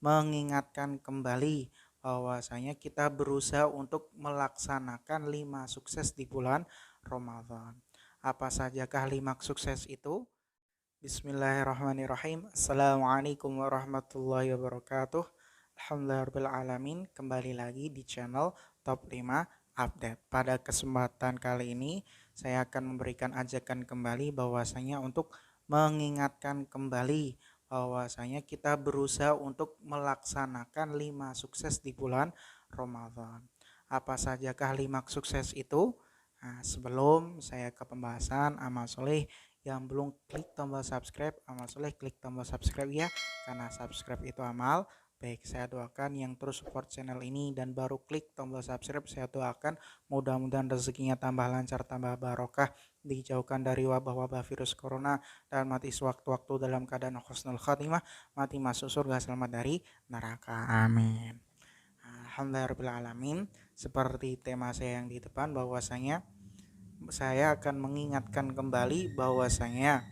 mengingatkan kembali bahwasanya kita berusaha untuk melaksanakan 5 sukses di bulan Ramadan. Apa sajakah 5 sukses itu? Bismillahirrahmanirrahim. Assalamualaikum warahmatullahi wabarakatuh. Alhamdulillahirrahmanirrahim. Kembali lagi di channel Top 5 Update. Pada kesempatan kali ini saya akan memberikan ajakan kembali bahwasanya untuk mengingatkan kembali bahwasanya kita berusaha untuk melaksanakan 5 sukses di bulan Ramadan. Apa sajakah 5 sukses itu? Nah, sebelum saya ke pembahasan amal soleh, yang belum klik tombol subscribe, amal soleh klik tombol subscribe ya, karena subscribe itu amal baik. Saya doakan yang terus support channel ini dan baru klik tombol subscribe, saya doakan mudah-mudahan rezekinya tambah lancar, tambah barokah, dijauhkan dari wabah-wabah virus corona, dan mati sewaktu-waktu dalam keadaan husnul khatimah, mati masuk surga selamat dari neraka, amin. Alhamdulillahirrahmanirrahim. Seperti tema saya yang di depan, bahwasanya saya akan mengingatkan kembali bahwasanya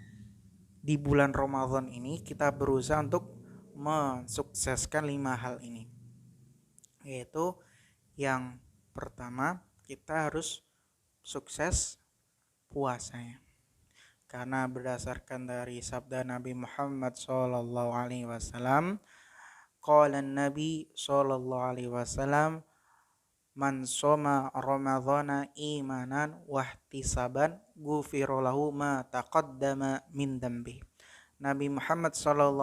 di bulan Ramadan ini kita berusaha untuk mensukseskan 5 hal ini. Yaitu yang pertama, kita harus sukses puasanya. Karena berdasarkan dari sabda Nabi Muhammad SAW, qala Nabi SAW, man soma ramadhana imanan wahtisaban ghufira lahu ma taqaddama min dambi. Nabi Muhammad SAW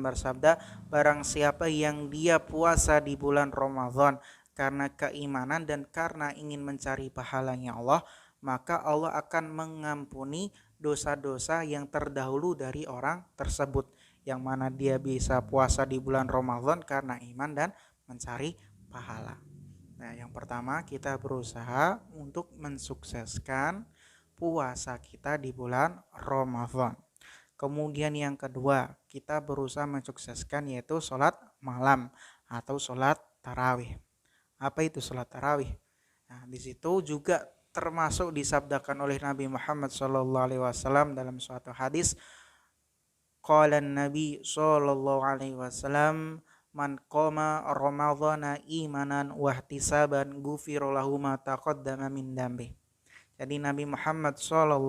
bersabda, barang siapa yang dia puasa di bulan Ramadan karena keimanan dan karena ingin mencari pahalanya Allah, maka Allah akan mengampuni dosa-dosa yang terdahulu dari orang tersebut. Yang mana dia bisa puasa di bulan Ramadan karena iman dan mencari pahala. Nah, yang pertama kita berusaha untuk mensukseskan puasa kita di bulan Ramadan. Kemudian yang kedua, kita berusaha mensukseskan yaitu sholat malam atau sholat tarawih. Apa itu sholat tarawih? Nah, di situ juga termasuk disabdakan oleh Nabi Muhammad SAW dalam suatu hadis, qala Nabi SAW, man qama ramadhana imanan wahtisaban ghufira lahu ma taqaddama min dambi. Jadi Nabi Muhammad SAW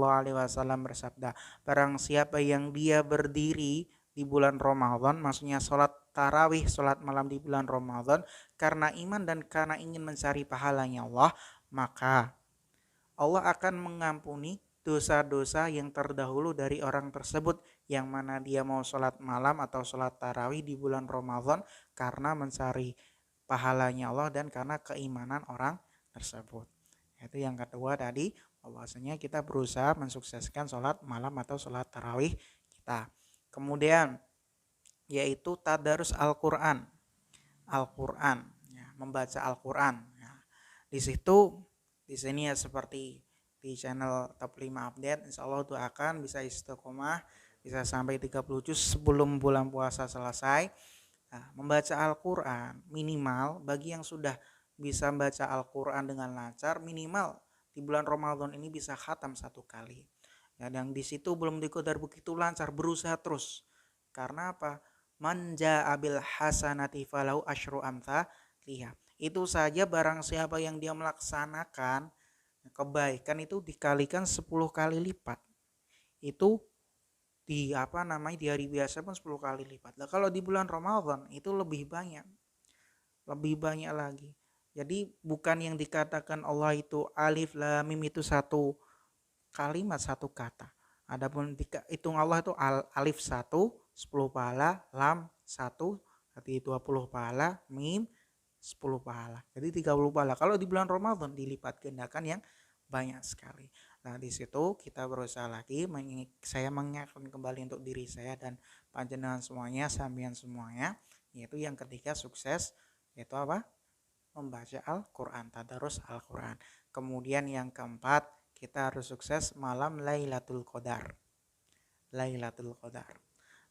bersabda, barang siapa yang dia berdiri di bulan Ramadan, maksudnya sholat tarawih, sholat malam di bulan Ramadan, karena iman dan karena ingin mencari pahalanya Allah, maka Allah akan mengampuni dosa-dosa yang terdahulu dari orang tersebut, yang mana dia mau sholat malam atau sholat tarawih di bulan Ramadan karena mencari pahalanya Allah dan karena keimanan orang tersebut. Itu yang kedua tadi, bahwasanya kita berusaha mensukseskan sholat malam atau sholat tarawih kita. Kemudian yaitu tadarus Al-Quran, ya, membaca Al-Quran. Ya. Di situ, di sini ya seperti di channel Top 5 Update, insya Allah doakan bisa istiqomah, bisa sampai 30 juz sebelum bulan puasa selesai. Nah, membaca Al-Quran minimal bagi yang sudah bisa membaca Al-Quran dengan lancar, minimal di bulan Ramadan ini bisa khatam 1 kali. Ya, yang di situ belum dikodar begitu lancar, berusaha terus. Karena apa? Manja abil hasanati falau asyru amthaliha. Itu saja barang siapa yang dia melaksanakan kebaikan itu dikalikan 10 kali lipat. Itu di di hari biasa pun 10 kali lipat. Nah, kalau di bulan Ramadan itu lebih banyak lagi. Jadi bukan yang dikatakan Allah itu alif lam mim itu satu kalimat, satu kata. Adapun hitung Allah itu alif 1 10 pahala, lam 1 berarti 20 pahala, mim 10 pahala. Jadi 30 pahala. Kalau di bulan Ramadan dilipat gandakan yang banyak sekali. Nah, di situ kita berusaha lagi, saya mengingatkan kembali untuk diri saya dan panjenengan semuanya, sampean semuanya, yaitu yang ketiga sukses, yaitu apa? Membaca Al-Quran, tadarus Al-Quran. Kemudian yang keempat, kita harus sukses malam Lailatul Qadar. Lailatul Qadar.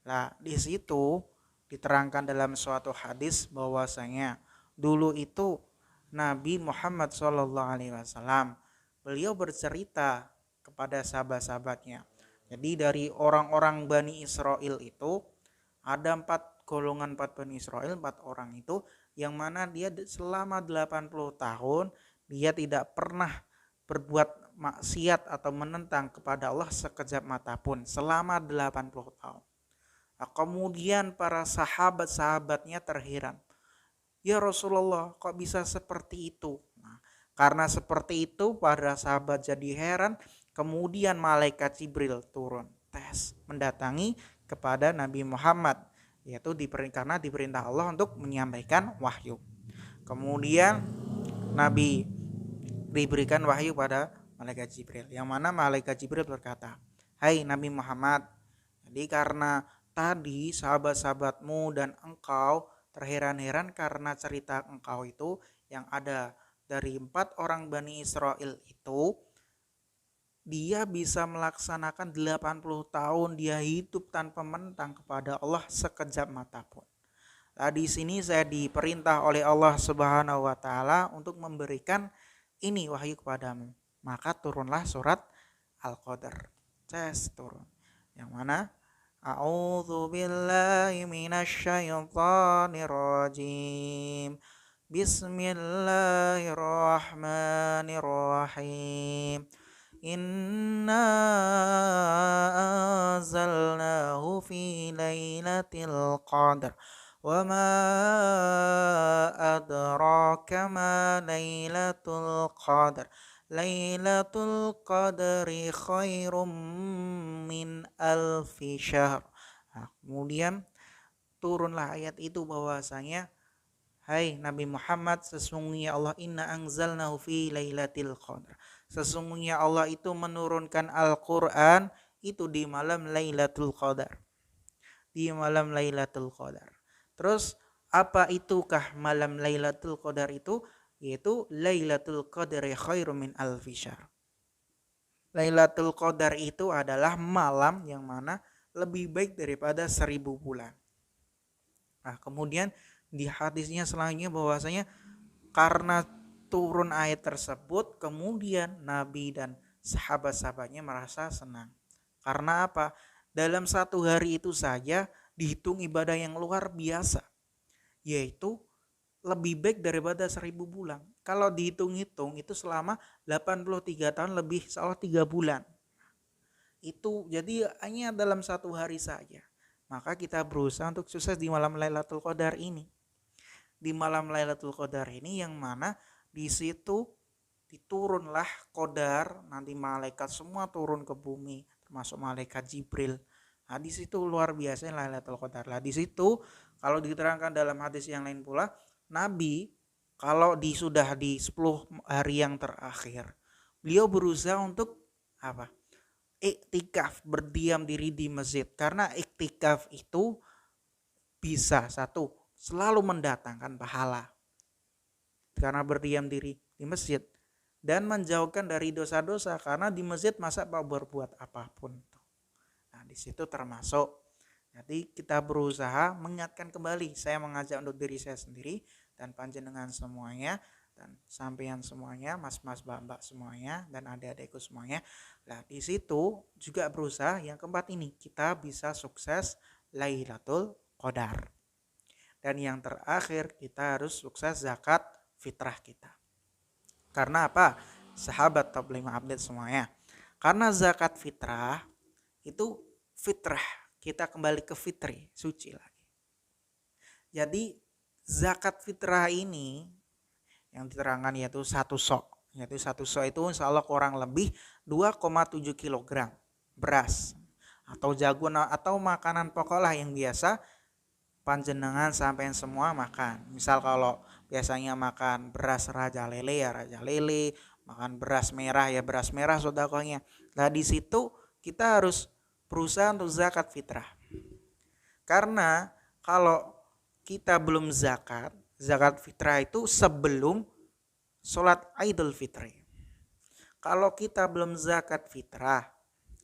Nah, di situ diterangkan dalam suatu hadis bahwasanya dulu itu Nabi Muhammad SAW beliau bercerita kepada sahabat-sahabatnya. Jadi dari orang-orang Bani Israel itu ada 4 golongan 4 Bani Israel, 4 orang itu, yang mana dia selama 80 tahun dia tidak pernah berbuat maksiat atau menentang kepada Allah sekejap mata pun selama 80 tahun. Nah, kemudian para sahabat-sahabatnya terheran. Ya Rasulullah, kok bisa seperti itu? Nah, karena seperti itu para sahabat jadi heran, kemudian malaikat Jibril turun mendatangi kepada Nabi Muhammad, yaitu karena diperintah Allah untuk menyampaikan wahyu. Kemudian Nabi diberikan wahyu pada malaikat Jibril, yang mana malaikat Jibril berkata, "Hai Nabi Muhammad, jadi karena tadi sahabat-sahabatmu dan engkau terheran-heran karena cerita engkau itu yang ada dari 4 orang Bani Israel itu, dia bisa melaksanakan 80 tahun dia hidup tanpa menentang kepada Allah sekejap mata pun. Nah, di sini saya diperintah oleh Allah Subhanahu wa taala untuk memberikan ini wahyu kepadamu. Maka turunlah surat Al-Qadar. Turun. Yang mana? A'udzu billahi minasyaitonir rajim. Bismillahirrahmanirrahim. Inna anzalnahu fi lailatul qadar. Wa ma adraka ma lailatul qadar. Lailatul qadri khairum min alfi syahr. Nah, kemudian turunlah ayat itu bahwasanya, hai Nabi Muhammad, sesungguhnya Allah inna anzalnahu fi lailatul qadar. Sesungguhnya Allah itu menurunkan Al-Qur'an itu di malam Lailatul Qadar. Di malam Lailatul Qadar. Terus apa itukah malam Lailatul Qadar itu? Yaitu Lailatul Qadri khairum min alfi syahr. Lailatul Qadar itu adalah malam yang mana lebih baik daripada 1000 bulan. Nah, kemudian di hadisnya selanjutnya bahwasanya karena turun ayat tersebut, kemudian Nabi dan sahabat-sahabatnya merasa senang. Karena apa? Dalam satu hari itu saja dihitung ibadah yang luar biasa, yaitu lebih baik daripada 1000 bulan. Kalau dihitung-hitung itu selama 83 tahun lebih salah 3 bulan. Itu jadi hanya dalam satu hari saja. Maka kita berusaha untuk sukses di malam Lailatul Qadar ini. Di malam Lailatul Qadar ini yang mana di situ diturunlah Qadar, nanti malaikat semua turun ke bumi, termasuk malaikat Jibril. Nah, di situ luar biasa Lailatul Qadar. Lah di situ kalau diterangkan dalam hadis yang lain pula, Nabi kalau sudah di 10 hari yang terakhir, beliau berusaha untuk apa? Iktikaf, berdiam diri di masjid. Karena iktikaf itu bisa satu, selalu mendatangkan pahala. Karena berdiam diri di masjid dan menjauhkan dari dosa-dosa, karena di masjid masa berbuat apapun. Nah, di situ termasuk. Jadi kita berusaha mengingatkan kembali. Saya mengajak untuk diri saya sendiri dan panjenengan semuanya dan sampean semuanya, mas-mas, mbak-mbak semuanya dan adik-adikku semuanya. Nah, di situ juga berusaha yang keempat ini kita bisa sukses Lailatul Qadar. Dan yang terakhir kita harus sukses zakat fitrah kita. Karena apa? Sahabat top 5 update semuanya. Karena zakat fitrah itu fitrah, kita kembali ke fitri, suci lagi. Jadi zakat fitrah ini yang diterangkan yaitu satu sok. Yaitu satu sok itu insya Allah kurang lebih 2,7 kg beras atau jagung atau makanan pokok lah yang biasa panjenengan sampean semua makan. Misal kalau biasanya makan beras raja lele ya raja lele, makan beras merah ya beras merah sedekahnya. Nah di situ kita harus berusaha untuk zakat fitrah. Karena kalau kita belum zakat fitrah itu sebelum sholat Idul Fitri. Kalau kita belum zakat fitrah,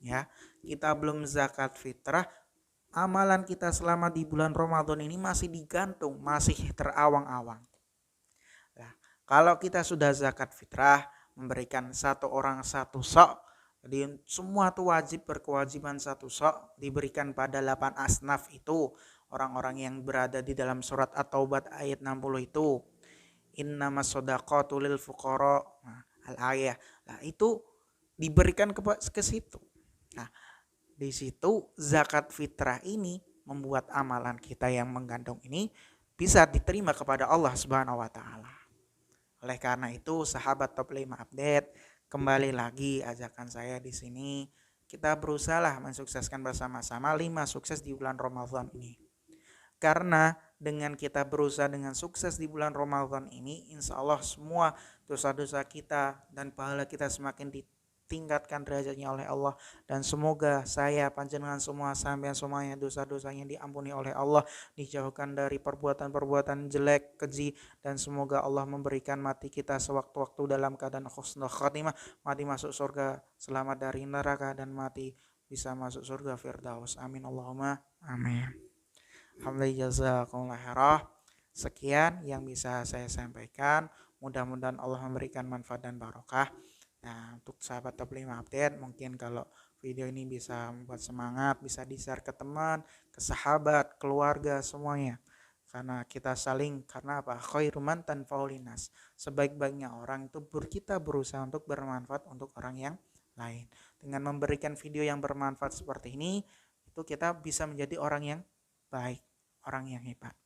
ya kita belum zakat fitrah, amalan kita selama di bulan Ramadan ini masih digantung, masih terawang-awang. Nah, kalau kita sudah zakat fitrah, memberikan satu orang satu sok, jadi semua itu wajib berkewajiban satu sok diberikan pada 8 asnaf itu, orang-orang yang berada di dalam surat At-Taubah ayat 60 itu. Innamas shadaqatu lil fuqara. Nah, al-ayah. Nah, itu diberikan ke situ. Nah, di situ zakat fitrah ini membuat amalan kita yang menggandong ini bisa diterima kepada Allah Subhanahu wa taala. Oleh karena itu, sahabat top 5 update, kembali lagi ajakan saya di sini, kita berusaha mensukseskan bersama-sama 5 sukses di bulan Ramadan ini. Karena dengan kita berusaha dengan sukses di bulan Ramadan ini, insya Allah semua dosa-dosa kita dan pahala kita semakin ditingkatkan derajatnya oleh Allah. Dan semoga saya, panjenengan semua, sampean semuanya dosa-dosanya diampuni oleh Allah, dijauhkan dari perbuatan-perbuatan jelek, keji, dan semoga Allah memberikan mati kita sewaktu-waktu dalam keadaan husnul khatimah, mati masuk surga, selamat dari neraka, dan mati bisa masuk surga Firdaus. Amin Allahumma amin. Alhamdulillah. Sekian yang bisa saya sampaikan. Mudah-mudahan Allah memberikan manfaat dan barokah. Nah, untuk sahabat top 5 update, mungkin kalau video ini bisa membuat semangat, bisa di-share ke teman, ke sahabat, keluarga, semuanya. Karena kita saling, karena apa? Khairuman tanfa'ul linnas. Sebaik-baiknya orang itu kita berusaha untuk bermanfaat untuk orang yang lain. Dengan memberikan video yang bermanfaat seperti ini, itu kita bisa menjadi orang yang baik, orang yang hebat.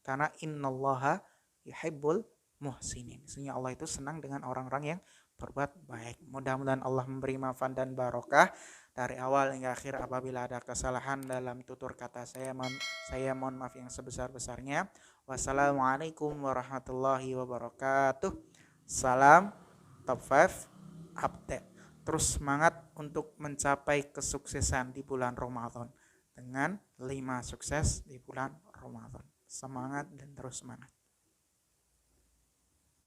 Karena innallaha yuhibbul muhsinin. Sesungguhnya Allah itu senang dengan orang-orang yang berbuat baik. Mudah-mudahan Allah memberi manfaat dan barokah dari awal hingga akhir. Apabila ada kesalahan dalam tutur kata saya mohon maaf yang sebesar-besarnya. Wassalamualaikum warahmatullahi wabarakatuh. Salam Top 5 Update. Terus semangat untuk mencapai kesuksesan di bulan Ramadan dengan 5 sukses di bulan Ramadan. Semangat dan terus semangat.